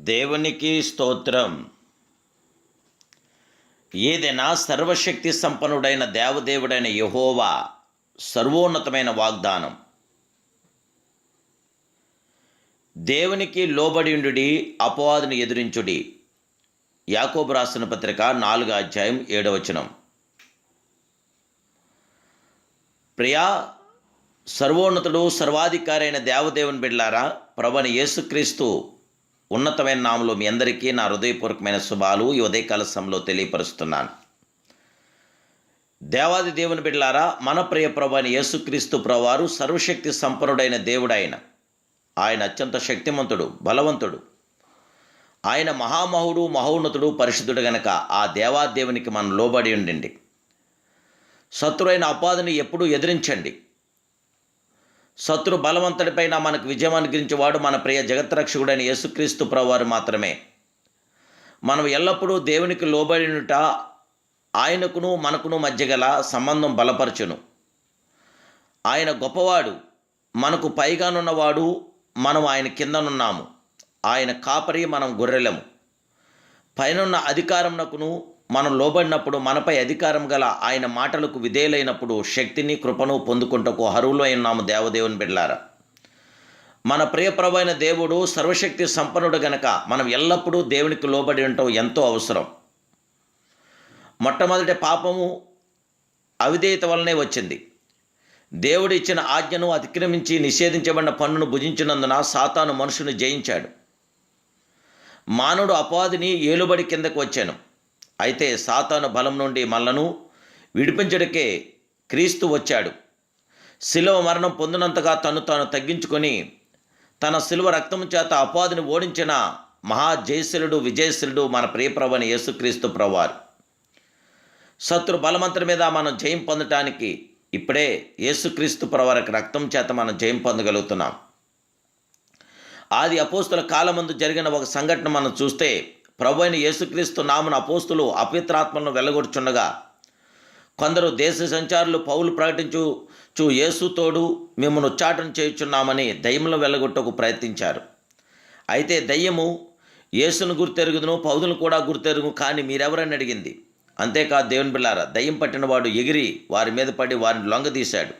దేవునికి స్తోత్రం. ఏదైనా సర్వశక్తి సంపన్నుడైన దేవదేవుడైన యెహోవా సర్వోన్నతమైన వాగ్దానం. దేవునికి లోబడియుండుడి, అపవాదిని ఎదిరించుడి. యాకోబు రాసిన పత్రిక 4వ అధ్యాయం 7వ వచనం. ప్రియా, సర్వోన్నతుడు సర్వాధికారి అయిన దేవదేవుని బిడ్డలారా, ప్రభువైన యేసుక్రీస్తు ఉన్నతమైన నామములో మీ అందరికీ నా హృదయపూర్వకమైన శుభాలు ఈ ఉదయకాల సమయంలో తెలియపరుస్తున్నాను. దేవాది దేవుని బిడ్డలారా, మన ప్రియ ప్రభువైన యేసుక్రీస్తు ప్రభువారు సర్వశక్తి సంపన్నుడైన దేవుడైన ఆయన అత్యంత శక్తిమంతుడు, బలవంతుడు, ఆయన మహామహుడు, మహోన్నతుడు, పరిశుద్ధుడు గనక ఆ దేవాదేవునికి మనం లోబడి ఉండండి. శత్రువైన అపవాదిని ఎప్పుడూ ఎదిరించండి. శత్రు బలవంతుడిపైన మనకు విజయం అనుగ్రహించేవాడు మన ప్రియ జగత్రక్షకుడైన యేసుక్రీస్తు ప్రభువారు మాత్రమే. మనం ఎల్లప్పుడూ దేవునికి లోబడినుట ఆయనకును మనకును మధ్య గల సంబంధం బలపరచును. ఆయన గొప్పవాడు, మనకు పైగానున్నవాడు, మనం ఆయన కిందనున్నాము. ఆయన కాపరి, మనం గొర్రెలము. పైనున్న అధికారమునకును మనం లోబడినప్పుడు మనపై అధికారం గల ఆయన మాటలకు విధేయులైనప్పుడు శక్తిని, కృపను పొందుకుంటకు అర్హులు అయినాము. దేవదేవుని బిడ్డలారా, మన ప్రియ ప్రభువైన దేవుడు సర్వశక్తి సంపన్నుడు గనక మనం ఎల్లప్పుడూ దేవునికి లోబడి ఉండటం ఎంతో అవసరం. మొట్టమొదటి పాపము అవిధేయత వల్లనే వచ్చింది. దేవుడు ఇచ్చిన ఆజ్ఞను అతిక్రమించి నిషేధించబడిన పన్నును భుజించినందున సాతాను మనుషుని జయించాడు. మానవుడు అపవాదిని ఏలుబడి కిందకు వచ్చాను. అయితే సాతాను బలం నుండి మనలను విడిపించడానికే క్రీస్తు వచ్చాడు. శిలువ మరణం పొందినంతగా తను తాను తగ్గించుకొని తన శిలువ రక్తము చేత అపవాదిని ఓడించిన మహాజయశీలుడు, విజయశీలుడు మన ప్రియప్రభువైన యేసుక్రీస్తు ప్రభువారు. శత్రు బలమంతుడి మీద మనం జయం పొందటానికి ఇప్పుడే యేసుక్రీస్తు ప్రభువారి రక్తం చేత మనం జయం పొందగలుగుతున్నాం. ఆది అపోస్తుల కాలమందు జరిగిన ఒక సంఘటన మనం చూస్తే, ప్రభువైన యేసుక్రీస్తు నామమున అపోస్తులు అపవిత్రాత్మలను వెళ్ళగొడుచుండగా కొందరు దేశ సంచారులు పౌలు ప్రకటించు యేసుతోడు మేము ఉచ్చాటన చేయుచున్నామని దయ్యములను వెళ్ళగొట్టకు ప్రయత్నించారు. అయితే దయ్యము యేసును గుర్తెరుగుదును, పౌలును కూడా గుర్తెరుగు, కానీ మీరెవరని అడిగింది. అంతేకాదు దేవుని బిడ్డలారా, దయ్యం పట్టినవాడు ఎగిరి వారి మీద పడి వారిని లొంగదీశాడు.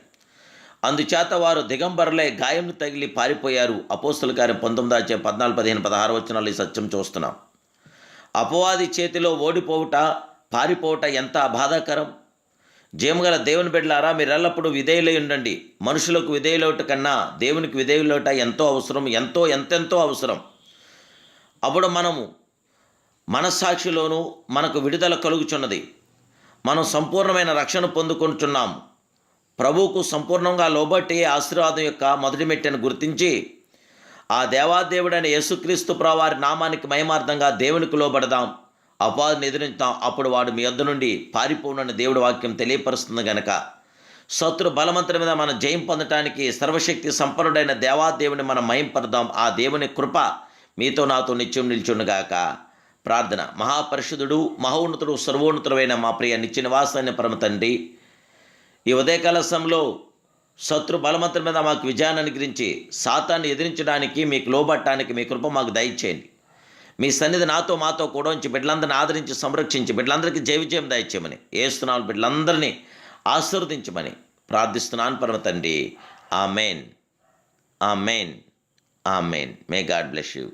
అందుచేత వారు దిగంబరులై గాయంను తగిలి పారిపోయారు. అపోస్తుల కార్యం 19వ అధ్యాయం 14, 15, 16 వచనాలు ఈ సత్యం చూస్తున్నాం. అపవాది చేతిలో ఓడిపోవుట, పారిపోవుట ఎంత బాధాకరం. జీవగల దేవుని బిడ్డలారా, మీరు ఎల్లప్పుడూ విధేయులై ఉండండి. మనుషులకు విధేయులవుట కన్నా దేవునికి విధేయులవుట ఎంతో అవసరం, ఎంతెంతో అవసరం. అప్పుడు మనము మనస్సాక్షిలోనూ మనకు విడుదల కలుగుచున్నది. మనం సంపూర్ణమైన రక్షణ పొందుకుంటున్నాము. ప్రభువుకు సంపూర్ణంగా లోబట్టి ఆశీర్వాదం యొక్క మొదటి మెట్టెను గుర్తించి ఆ దేవాదేవుడైన యేసుక్రీస్తు ప్రభువారి నామానికి మహిమార్థంగా దేవునికి లోబడదాం, అపవాదిని ఎదిరించుతాం. అప్పుడు వాడు మీ యొద్ద నుండి పారిపోనని దేవుడి వాక్యం తెలియపరుస్తుంది గనక శత్రు బలవంతుడి మీద మనం జయం పొందటానికి సర్వశక్తి సంపన్నుడైన దేవాదేవుని మనం మహింపడదాం. ఆ దేవుని కృప మీతో నాతో నిత్యం నిల్చుండుగాక. ప్రార్థన. మహాపరిశుద్ధుడు, మహోన్నతుడు, సర్వోన్నతుడైన మా ప్రియ నిత్య నివాసాన్ని పరమ తండ్రి, ఈ ఉదయకాల సమయంలో శత్రు బలవంతుల మీద మాకు విజయాన్ని అనుగ్రహించి సాతాన్ని ఎదిరించడానికి, మీకు లోబట్టడానికి మీ కృప మాకు దయచేయండి. మీ సన్నిధి నాతో మాతో కూడా ఉంచి బిడ్డలందరినీ ఆదరించి సంరక్షించి బిడ్డలందరికీ జయ విజయం దయచేయమని, యేసునామములో బిడ్డలందరినీ ఆశీర్వదించమని ప్రార్థిస్తున్నాను పరమ తండ్రి. Amen, amen, amen. May God bless you.